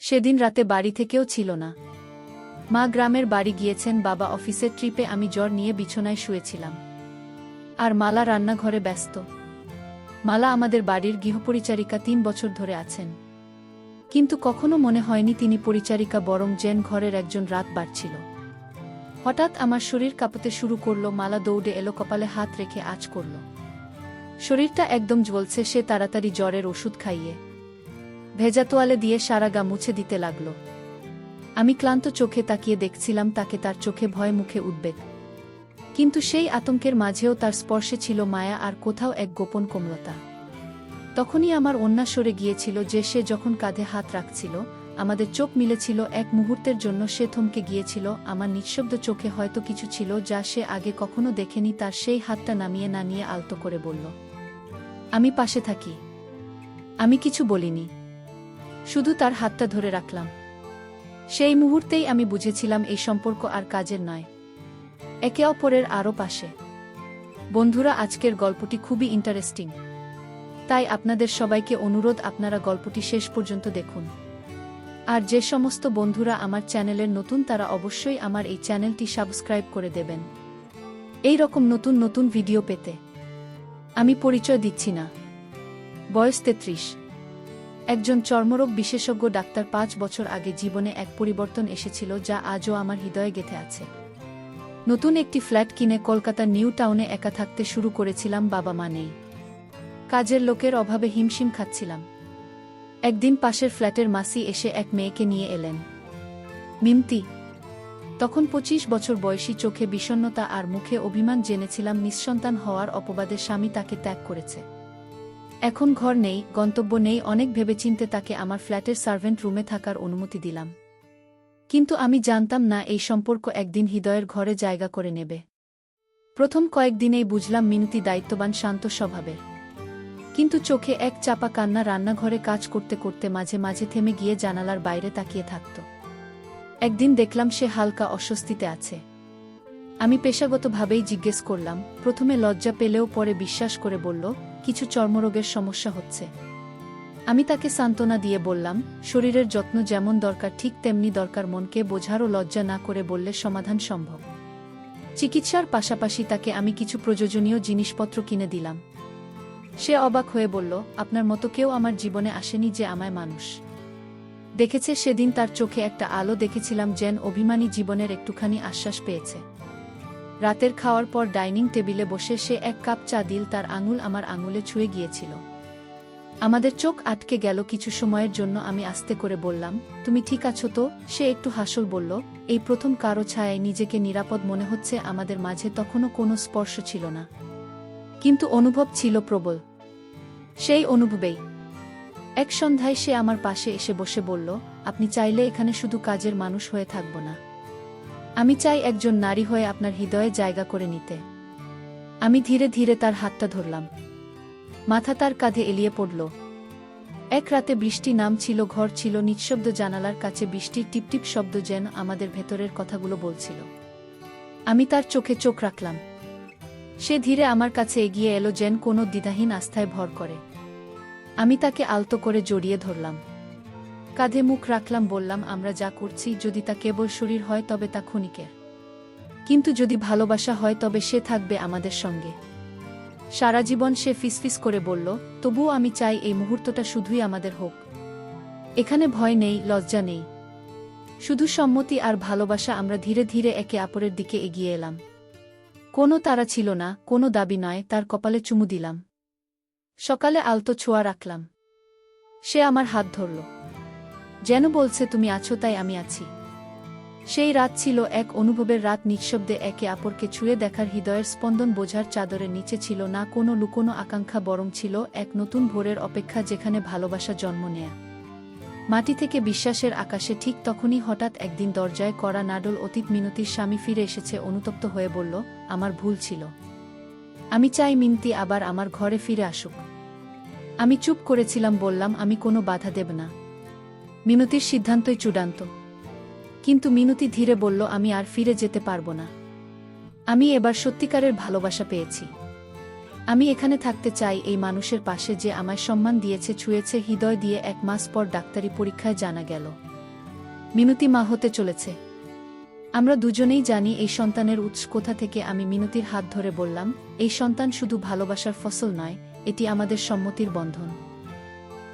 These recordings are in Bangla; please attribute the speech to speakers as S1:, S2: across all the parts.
S1: সেদিন রাতে বাড়ি থেকেও ছিল না। মা গ্রামের বাড়ি গিয়েছেন, বাবা অফিসের ট্রিপে, আমি জ্বর নিয়ে বিছানায় শুয়েছিলাম। আর মালা রান্নাঘরে ব্যস্ত। মালা আমাদের বাড়ির গৃহপরিচারিকা, 3 বছর ধরে আছেন। কিন্তু কখনো মনে হয়নি তিনি পরিচারিকা, বরং যেন ঘরের একজন রাত বাড়ছিল। হঠাৎ আমার শরীর কাঁপতে শুরু করলো। মালা দৌড়ে এলো, কপালে হাত রেখে আঁচ করল। শরীরটা একদম জ্বলছে। সে তাড়াতাড়ি জ্বরের ওষুধ খাইয়ে ভেজা তোয়ালে দিয়ে সারা গা মুছে দিতে লাগল। আমি ক্লান্ত চোখে তাকিয়ে দেখছিলাম তাকে, তার চোখে ভয়, মুখে উদ্বেগ। কিন্তু সেই আতঙ্কের মাঝেও তার স্পর্শে ছিল মায়া আর কোথাও এক গোপন কোমলতা। তখনই আমার ওন্না সরে গিয়েছিল যে সে যখন কাঁধে হাত রাখছিল। আমাদের চোখ মিলেছিল। এক মুহূর্তের জন্য সে থমকে গিয়েছিল। আমার নিঃশব্দ চোখে হয়তো কিছু ছিল যা সে আগে কখনো দেখেনি। তার সেই হাতটা নামিয়ে না নিয়ে আলতো করে বলল, আমি পাশে থাকি। আমি কিছু বলিনি, শুধু তার হাতটা ধরে রাখলাম। সেই মুহূর্তেই আমি বুঝেছিলাম এই সম্পর্ক আর কাজের নয়, একে অপরের আরও পাশে। বন্ধুরা, আজকের গল্পটি খুবই ইন্টারেস্টিং, তাই আপনাদের সবাইকে অনুরোধ আপনারা গল্পটি শেষ পর্যন্ত দেখুন। আর যে সমস্ত বন্ধুরা আমার চ্যানেলের নতুন তারা অবশ্যই আমার এই চ্যানেলটি সাবস্ক্রাইব করে দেবেন এই রকম নতুন নতুন ভিডিও পেতে। আমি পরিচয় দিচ্ছি না। বয়স 33। একজন চর্মরোগ বিশেষজ্ঞ ডাক্তার। 5 বছর আগে জীবনে এক পরিবর্তন এসেছিল যা আজও আমার হৃদয়ে গেঁথে আছে। নতুন একটি ফ্ল্যাট কিনে কলকাতার নিউ টাউনে একা থাকতে শুরু করেছিলাম। বাবা মা নেই, কাজের লোকের অভাবে হিমশিম খাচ্ছিলাম। একদিন পাশের ফ্ল্যাটের মাসি এসে এক মেয়েকে নিয়ে এলেন, মিমতি। তখন 25 বছর বয়সী, চোখে বিষণ্ণতা আর মুখে অভিমান। জেনেছিলাম নিঃসন্তান হওয়ার অপবাদে স্বামী তাকে ত্যাগ করেছে। এখন ঘর নেই, গন্তব্য নেই। অনেক ভেবেচিন্তে তাকে আমার ফ্ল্যাটের সার্ভেন্ট রুমে থাকার অনুমতি দিলাম। কিন্তু আমি জানতাম না এই সম্পর্ক একদিন হৃদয়ের ঘরে জায়গা করে নেবে। প্রথম কয়েকদিনেই বুঝলাম মিনতি দায়িত্ববান, শান্ত স্বভাবের। কিন্তু চোখে এক চাপা কান্না। রান্নাঘরে কাজ করতে করতে মাঝে মাঝে থেমে গিয়ে জানালার বাইরে তাকিয়ে থাকত। একদিন দেখলাম সে হালকা অস্বস্তিতে আছে। আমি পেশাগতভাবেই জিজ্ঞেস করলাম। প্রথমে লজ্জা পেলেও পরে বিশ্বাস করে বলল, কিছু চর্মরোগের সমস্যা হচ্ছে। আমি তাকে সান্ত্বনা দিয়ে বললাম, শরীরের যত্ন যেমন দরকার ঠিক তেমনি দরকার মনকে বোঝারও। লজ্জা না করে বললে সমাধান সম্ভব। চিকিৎসার পাশাপাশি তাকে আমি কিছু প্রয়োজনীয় জিনিসপত্র কিনে দিলাম। সে অবাক হয়ে বলল, আপনার মতো কেউ আমার জীবনে আসেনি যে আমায় মানুষ দেখেছে। সেদিন তার চোখে একটা আলো দেখেছিলাম, যেন অভিমানী জীবনের একটুখানি আশ্বাস পেয়েছে। রাতের খাওয়ার পর ডাইনিং টেবিলে বসে সে এক কাপ চা দিল। তার আঙুল আমার আঙুলে ছুঁয়ে গিয়েছিল। আমাদের চোখ আটকে গেল কিছু সময়ের জন্য। আমি আস্তে করে বললাম, তুমি ঠিক আছো তো? সে একটু হাসল, বলল, এই প্রথম কারো ছায়ায় নিজেকে নিরাপদ মনে হচ্ছে। আমাদের মাঝে তখনও কোনো স্পর্শ ছিল না, কিন্তু অনুভব ছিল প্রবল। সেই অনুভবেই এক সন্ধ্যায় সে আমার পাশে এসে বসে বলল, আপনি চাইলে এখানে শুধু কাজের মানুষ হয়ে থাকব না। আমি চাই একজন নারী হয়ে আপনার হৃদয়ে জায়গা করে নিতে। আমি ধীরে ধীরে তার হাতটা ধরলাম। মাথা তার কাঁধে এলিয়ে পড়ল। এক রাতে বৃষ্টি নামছিল। ঘর ছিল নিঃশব্দ। জানালার কাছে বৃষ্টির টিপটিপ শব্দ যেন আমাদের ভেতরের কথাগুলো বলছিল। আমি তার চোখে চোখ রাখলাম। সে ধীরে আমার কাছে এগিয়ে এলো, যেন কোনো দ্বিধাহীন আস্থায় ভর করে। আমি তাকে আলতো করে জড়িয়ে ধরলাম, কাঁধে মুখ রাখলাম। বললাম, আমরা যা করছি যদি তা কেবল শরীর হয় তবে তা ক্ষণিকের, কিন্তু যদি ভালোবাসা হয় তবে সে থাকবে আমাদের সঙ্গে সারা জীবন। সে ফিসফিস করে বলল, তবুও আমি চাই এই মুহূর্তটা শুধুই আমাদের হোক। এখানে ভয় নেই, লজ্জা নেই, শুধু সম্মতি আর ভালোবাসা। আমরা ধীরে ধীরে একে অপরের দিকে এগিয়ে এলাম। কোনো তাড়া ছিল না, কোনো দাবি নয়। তার কপালে চুমু দিলাম, সকালে আলতো ছোঁয়া রাখলাম। সে আমার হাত ধরল, যেন বলছে, তুমি আছো তাই আমি আছি। সেই রাত ছিল এক অনুভবের রাত। নিঃশব্দে একে অপরকে ছুঁয়ে দেখার, হৃদয়ের স্পন্দন বোঝার। চাদরের নিচে ছিল না কোনো লুকোনো আকাঙ্ক্ষা, বরং ছিল এক নতুন ভোরের অপেক্ষা, যেখানে ভালোবাসা জন্ম নেয়া মাটি থেকে বিশ্বাসের আকাশে। ঠিক তখনই হঠাৎ একদিন দরজায় কড়া নাডল। অতীত। মিনতির স্বামী ফিরে এসেছে। অনুতপ্ত হয়ে বলল, আমার ভুল ছিল। আমি চাই মিনতি আবার আমার ঘরে ফিরে আসুক। আমি চুপ করেছিলাম। বললাম, আমি কোনো বাধা দেব না। মিনতির সিদ্ধান্তই চূড়ান্ত। কিন্তু মিনতি ধীরে বলল, আমি আর ফিরে যেতে পারবো না। আমি এবার সত্যিকারের ভালোবাসা পেয়েছি। আমি এখানে থাকতে চাই, এই মানুষের পাশে যে আমায় সম্মান দিয়েছে, ছুঁয়েছে হৃদয় দিয়ে। 1 মাস পর ডাক্তারি পরীক্ষায় জানা গেল মিনতি মা হতে চলেছে। আমরা দুজনেই জানি এই সন্তানের উৎস কোথা থেকে। আমি মিনতির হাত ধরে বললাম, এই সন্তান শুধু ভালোবাসার ফসল নয়, এটি আমাদের সম্মতির বন্ধন,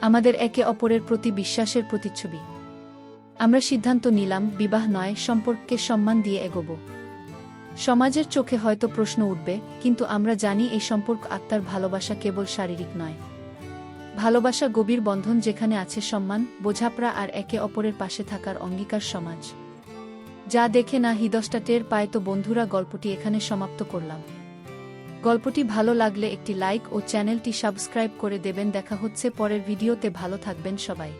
S1: আমাদের একে অপরের প্রতি বিশ্বাসের প্রতিচ্ছবি। আমরা সিদ্ধান্ত নিলাম, বিবাহ নয়, সম্পর্ককে সম্মান দিয়ে এগোব। সমাজের চোখে হয়তো প্রশ্ন উঠবে, কিন্তু আমরা জানি এই সম্পর্ক আত্মার ভালোবাসা, কেবল শারীরিক নয়। ভালোবাসা গভীর বন্ধন, যেখানে আছে সম্মান, বোঝাপড়া আর একে অপরের পাশে থাকার অঙ্গীকার। সমাজ যা দেখে না, হৃদয়টা টের পায়। তো বন্ধুরা, গল্পটি এখানে সমাপ্ত করলাম। গল্পটি ভালো লাগলে একটি লাইক ও চ্যানেলটি সাবস্ক্রাইব করে দেবেন। দেখা হচ্ছে পরের ভিডিওতে। ভালো থাকবেন সবাই।